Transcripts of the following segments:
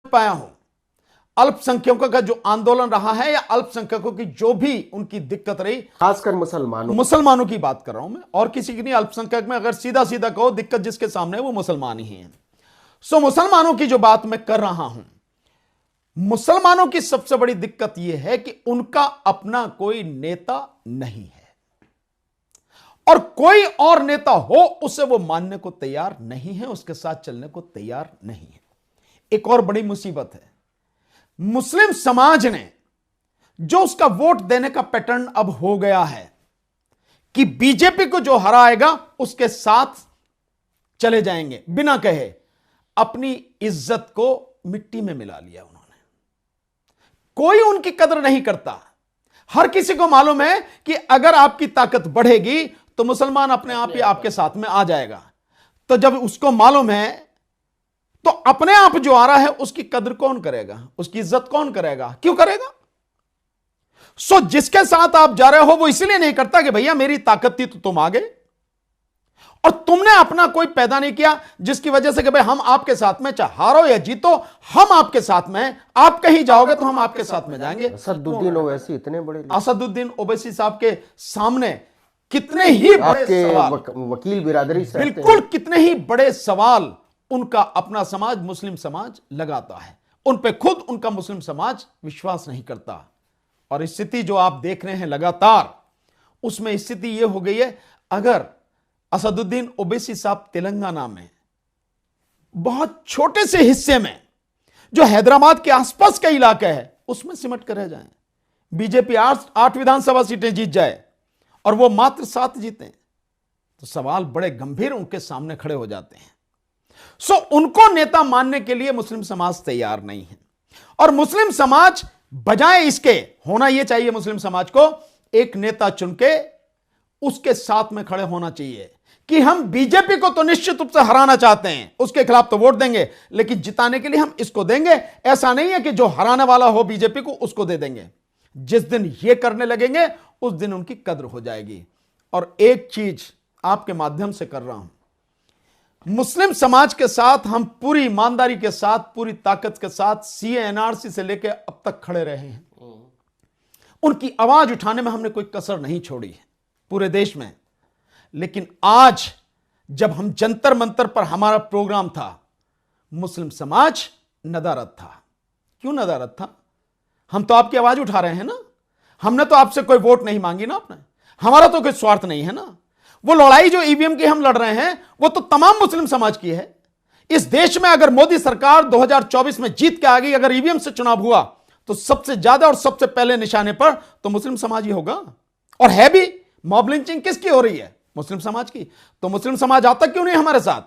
पाया हूं अल्पसंख्यकों का जो आंदोलन रहा है या अल्पसंख्यकों की जो भी उनकी दिक्कत रही, खासकर मुसलमानों की बात कर रहा हूं मैं, और किसी की नहीं। अल्पसंख्यक में अगर सीधा सीधा कहो दिक्कत जिसके सामने है वो मुसलमान ही है। सो मुसलमानों की जो बात मैं कर रहा हूं, मुसलमानों की सबसे बड़ी दिक्कत यह है कि उनका अपना कोई नेता नहीं है और कोई और नेता हो उसे वो मानने को तैयार नहीं है, उसके साथ चलने को तैयार नहीं है। एक और बड़ी मुसीबत है, मुस्लिम समाज ने जो उसका वोट देने का पैटर्न अब हो गया है कि बीजेपी को जो हराएगा उसके साथ चले जाएंगे बिना कहे, अपनी इज्जत को मिट्टी में मिला लिया उन्होंने। कोई उनकी कदर नहीं करता। हर किसी को मालूम है कि अगर आपकी ताकत बढ़ेगी तो मुसलमान अपने आप ही आपके साथ में आ जाएगा। तो जब उसको मालूम है तो अपने आप जो आ रहा है उसकी कदर कौन करेगा, उसकी इज्जत कौन करेगा, क्यों करेगा? सो जिसके साथ आप जा रहे हो वो इसलिए नहीं करता कि भैया मेरी ताकत थी तो तुम आ गए, और तुमने अपना कोई पैदा नहीं किया जिसकी वजह से कि भाई हम आपके साथ में, चाहे हारो या जीतो हम आपके साथ में, आप कहीं जाओगे तो हम आपके साथ में जाएंगे। असदुद्दीन ओवैसी इतने बड़े, असदुद्दीन ओवैसी साहब के सामने कितने ही बड़े सवाल, वकील बिरादरी से बिल्कुल कितने ही बड़े सवाल उनका अपना समाज, मुस्लिम समाज लगाता है। उन पे खुद उनका मुस्लिम समाज विश्वास नहीं करता। और स्थिति जो आप देख रहे हैं लगातार, उसमें स्थिति यह हो गई है, अगर असदुद्दीन ओवैसी साहब तेलंगाना में बहुत छोटे से हिस्से में जो हैदराबाद के आसपास का इलाका है उसमें सिमट कर रह जाए, बीजेपी 8 विधानसभा सीटें जीत जाए और वो मात्र 7 जीते, तो सवाल बड़े गंभीर उनके सामने खड़े हो जाते हैं। सो उनको नेता मानने के लिए मुस्लिम समाज तैयार नहीं है। और मुस्लिम समाज बजाय इसके, होना यह चाहिए मुस्लिम समाज को एक नेता चुन के उसके साथ में खड़े होना चाहिए कि हम बीजेपी को तो निश्चित रूप से हराना चाहते हैं, उसके खिलाफ तो वोट देंगे, लेकिन जिताने के लिए हम इसको देंगे। ऐसा नहीं है कि जो हराने वाला हो बीजेपी को उसको दे देंगे। जिस दिन ये करने लगेंगे उस दिन उनकी कद्र हो जाएगी। और एक चीज आपके माध्यम से कर रहा हूं, मुस्लिम समाज के साथ हम पूरी ईमानदारी के साथ, पूरी ताकत के साथ सीए एनआरसी से लेकर अब तक खड़े रहे हैं। उनकी आवाज उठाने में हमने कोई कसर नहीं छोड़ी है पूरे देश में। लेकिन आज जब हम जंतर मंतर पर हमारा प्रोग्राम था, मुस्लिम समाज नदारद था। क्यों नदारद था? हम तो आपकी आवाज उठा रहे हैं ना, हमने तो आपसे कोई वोट नहीं मांगी ना, आपने, हमारा तो कोई स्वार्थ नहीं है ना। वो लड़ाई जो ईवीएम की हम लड़ रहे हैं वो तो तमाम मुस्लिम समाज की है। इस देश में अगर मोदी सरकार 2024 में जीत के आ गई, अगर ईवीएम से चुनाव हुआ तो सबसे ज्यादा और सबसे पहले निशाने पर तो मुस्लिम समाज ही होगा। और है भी। मॉब लिंचिंग किसकी हो रही है? मुस्लिम समाज की। तो मुस्लिम समाज आता क्यों नहीं हमारे साथ?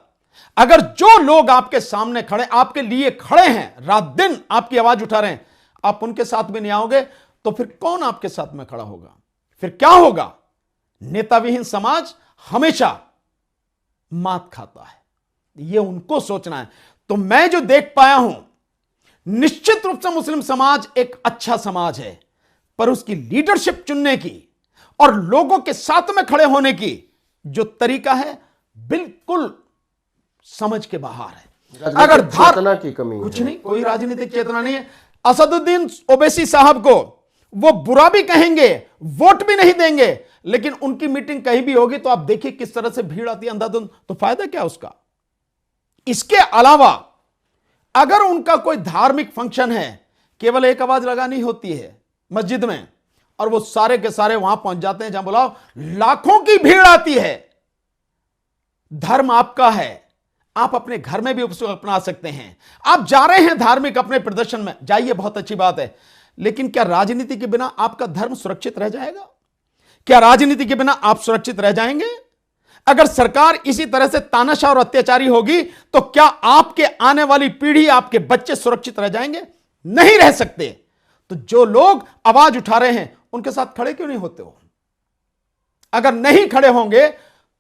अगर जो लोग आपके सामने खड़े, आपके लिए खड़े हैं, रात दिन आपकी आवाज उठा रहे हैं, आप उनके साथ भी नहीं आओगे तो फिर कौन आपके साथ में खड़ा होगा? फिर क्या होगा? नेता विहीन समाज हमेशा मात खाता है। यह उनको सोचना है। तो मैं जो देख पाया हूं, निश्चित रूप से मुस्लिम समाज एक अच्छा समाज है, पर उसकी लीडरशिप चुनने की और लोगों के साथ में खड़े होने की जो तरीका है बिल्कुल समझ के बाहर है। अगर चेतना की कमी है, कुछ नहीं, कोई राजनीतिक चेतना नहीं है। असदुद्दीन ओवैसी साहब को वो बुरा भी कहेंगे, वोट भी नहीं देंगे, लेकिन उनकी मीटिंग कहीं भी होगी तो आप देखिए किस तरह से भीड़ आती है अंधाधुंध। तो फायदा क्या उसका? इसके अलावा अगर उनका कोई धार्मिक फंक्शन है, केवल एक आवाज लगानी होती है मस्जिद में और वो सारे के सारे वहां पहुंच जाते हैं, जहां बुलाओ लाखों की भीड़ आती है। धर्म आपका है, आप अपने घर में भी उसको अपना सकते हैं। आप जा रहे हैं धार्मिक अपने प्रदर्शन में, जाइए, बहुत अच्छी बात है, लेकिन क्या राजनीति के बिना आपका धर्म सुरक्षित रह जाएगा? क्या राजनीति के बिना आप सुरक्षित रह जाएंगे? अगर सरकार इसी तरह से तानाशाह और अत्याचारी होगी तो क्या आपके आने वाली पीढ़ी, आपके बच्चे सुरक्षित रह जाएंगे? नहीं रह सकते। तो जो लोग आवाज उठा रहे हैं उनके साथ खड़े क्यों नहीं होते हो? अगर नहीं खड़े होंगे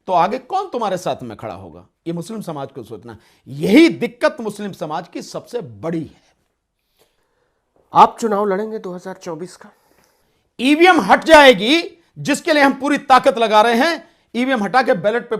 तो आगे कौन तुम्हारे साथ में खड़ा होगा? यह मुस्लिम समाज को सोचना। यही दिक्कत मुस्लिम समाज की सबसे बड़ी है। आप चुनाव लड़ेंगे 2024 का? ईवीएम हट जाएगी, जिसके लिए हम पूरी ताकत लगा रहे हैं। ईवीएम हटा के बैलेट पे